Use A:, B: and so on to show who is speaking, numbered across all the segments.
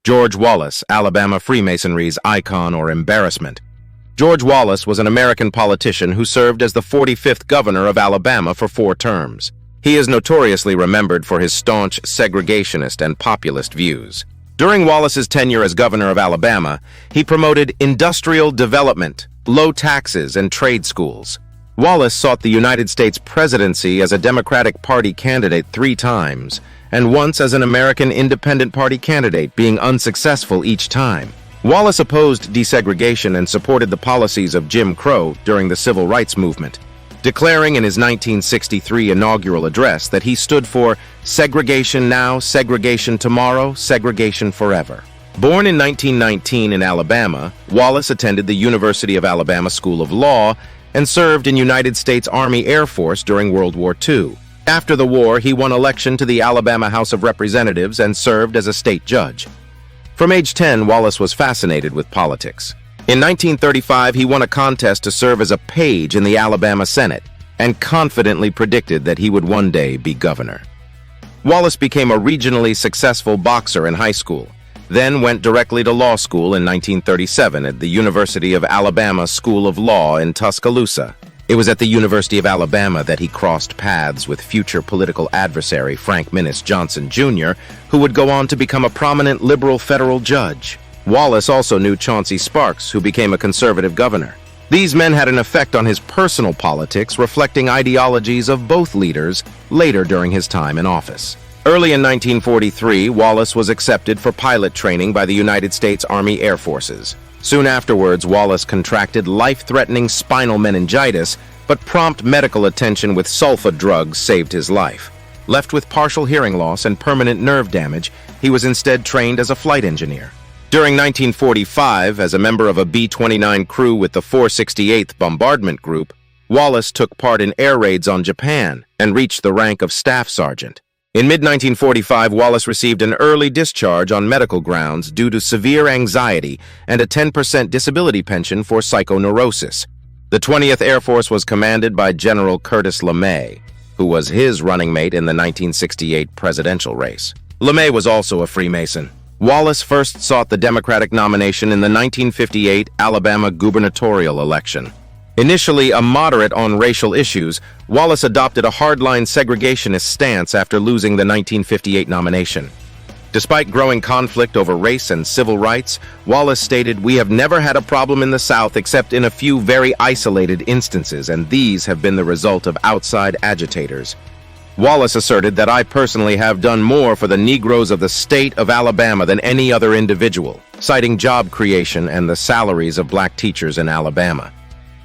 A: George Wallace, Alabama Freemasonry's icon or embarrassment. George Wallace was an American politician who served as the 45th governor of Alabama for 4 terms. He is notoriously remembered for his staunch segregationist and populist views. During Wallace's tenure as governor of Alabama, he promoted industrial development, low taxes, and trade schools. Wallace sought the United States presidency as a Democratic Party candidate 3 times, and once as an American Independent Party candidate, being unsuccessful each time. Wallace opposed desegregation and supported the policies of Jim Crow during the Civil Rights Movement, declaring in his 1963 inaugural address that he stood for segregation now, segregation tomorrow, segregation forever. Born in 1919 in Alabama, Wallace attended the University of Alabama School of Law and served in United States Army Air Force during World War II. After the war, he won election to the Alabama House of Representatives and served as a state judge. From age 10, Wallace was fascinated with politics. In 1935, he won a contest to serve as a page in the Alabama Senate and confidently predicted that he would one day be governor. Wallace became a regionally successful boxer in high school, then went directly to law school in 1937 at the University of Alabama School of Law in Tuscaloosa. It was at the University of Alabama that he crossed paths with future political adversary Frank Minnis Johnson, Jr., who would go on to become a prominent liberal federal judge. Wallace also knew Chauncey Sparks, who became a conservative governor. These men had an effect on his personal politics, reflecting ideologies of both leaders later during his time in office. Early in 1943, Wallace was accepted for pilot training by the United States Army Air Forces. Soon afterwards, Wallace contracted life-threatening spinal meningitis, but prompt medical attention with sulfa drugs saved his life. Left with partial hearing loss and permanent nerve damage, he was instead trained as a flight engineer. During 1945, as a member of a B-29 crew with the 468th Bombardment Group, Wallace took part in air raids on Japan and reached the rank of staff sergeant. In mid-1945, Wallace received an early discharge on medical grounds due to severe anxiety and a 10% disability pension for psychoneurosis. The 20th Air Force was commanded by General Curtis LeMay, who was his running mate in the 1968 presidential race. LeMay was also a Freemason. Wallace first sought the Democratic nomination in the 1958 Alabama gubernatorial election. Initially a moderate on racial issues, Wallace adopted a hardline segregationist stance after losing the 1958 nomination. Despite growing conflict over race and civil rights, Wallace stated, "We have never had a problem in the South except in a few very isolated instances, and these have been the result of outside agitators." Wallace asserted that "I personally have done more for the Negroes of the state of Alabama than any other individual," citing job creation and the salaries of black teachers in Alabama.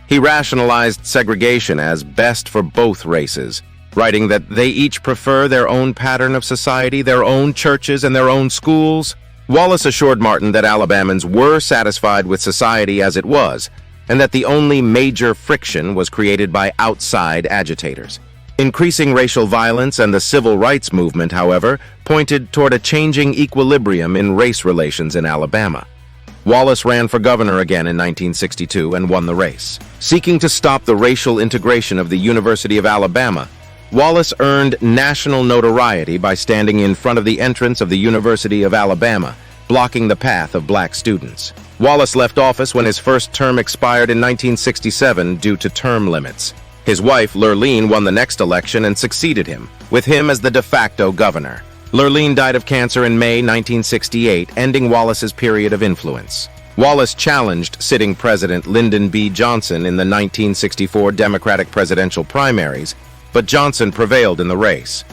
A: He rationalized segregation as best for both races, writing that they each prefer their own pattern of society, their own churches, and their own schools. Wallace assured Martin that Alabamans were satisfied with society as it was, and that the only major friction was created by outside agitators. Increasing racial violence and the civil rights movement, however, pointed toward a changing equilibrium in race relations in Alabama. Wallace ran for governor again in 1962 and won the race. Seeking to stop the racial integration of the University of Alabama, Wallace earned national notoriety by standing in front of the entrance of the University of Alabama, blocking the path of black students. Wallace left office when his first term expired in 1967 due to term limits. His wife, Lurleen, won the next election and succeeded him, with him as the de facto governor. Lurleen died of cancer in May 1968, ending Wallace's period of influence. Wallace challenged sitting President Lyndon B. Johnson in the 1964 Democratic presidential primaries, but Johnson prevailed in the race.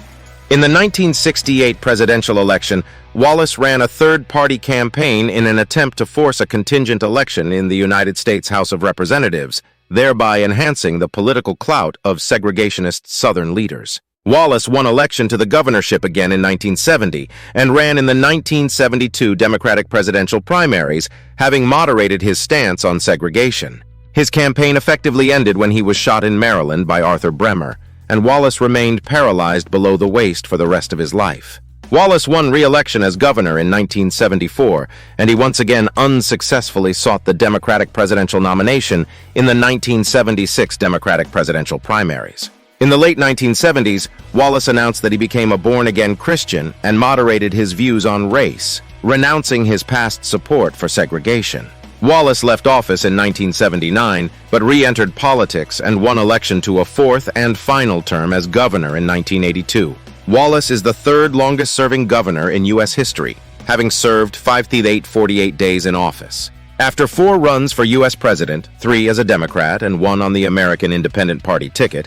A: In the 1968 presidential election, Wallace ran a third-party campaign in an attempt to force a contingent election in the United States House of Representatives, thereby enhancing the political clout of segregationist Southern leaders. Wallace won election to the governorship again in 1970 and ran in the 1972 Democratic presidential primaries, having moderated his stance on segregation. His campaign effectively ended when he was shot in Maryland by Arthur Bremer, and Wallace remained paralyzed below the waist for the rest of his life. Wallace won re-election as governor in 1974, and he once again unsuccessfully sought the Democratic presidential nomination in the 1976 Democratic presidential primaries. In the late 1970s, Wallace announced that he became a born-again Christian and moderated his views on race. renouncing his past support for segregation. Wallace left office in 1979, but re-entered politics and won election to a fourth and final term as governor in 1982. Wallace is the third longest-serving governor in U.S. history, having served 548 days in office. After 4 runs for U.S. president, 3 as a Democrat and 1 on the American Independent Party ticket,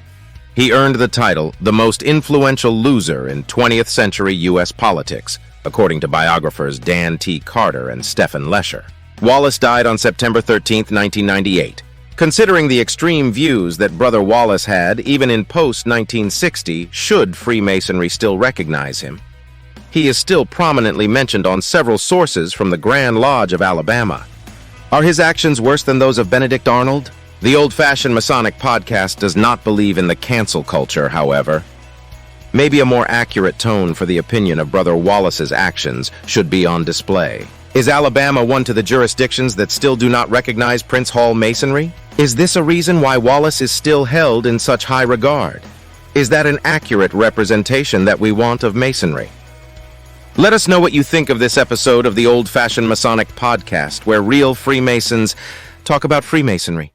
A: he earned the title the most influential loser in 20th century U.S. politics, according to biographers Dan T. Carter and Stephen Lesher. Wallace died on September 13, 1998. Considering the extreme views that Brother Wallace had, even in post-1960, should Freemasonry still recognize him? He is still prominently mentioned on several sources from the Grand Lodge of Alabama. Are his actions worse than those of Benedict Arnold? The old-fashioned Masonic podcast does not believe in the cancel culture, however. Maybe a more accurate tone for the opinion of Brother Wallace's actions should be on display. Is Alabama one of the jurisdictions that still do not recognize Prince Hall Masonry? Is this a reason why Wallace is still held in such high regard? Is that an accurate representation that we want of Masonry? Let us know what you think of this episode of the Old-Fashioned Masonic Podcast, where real Freemasons talk about Freemasonry.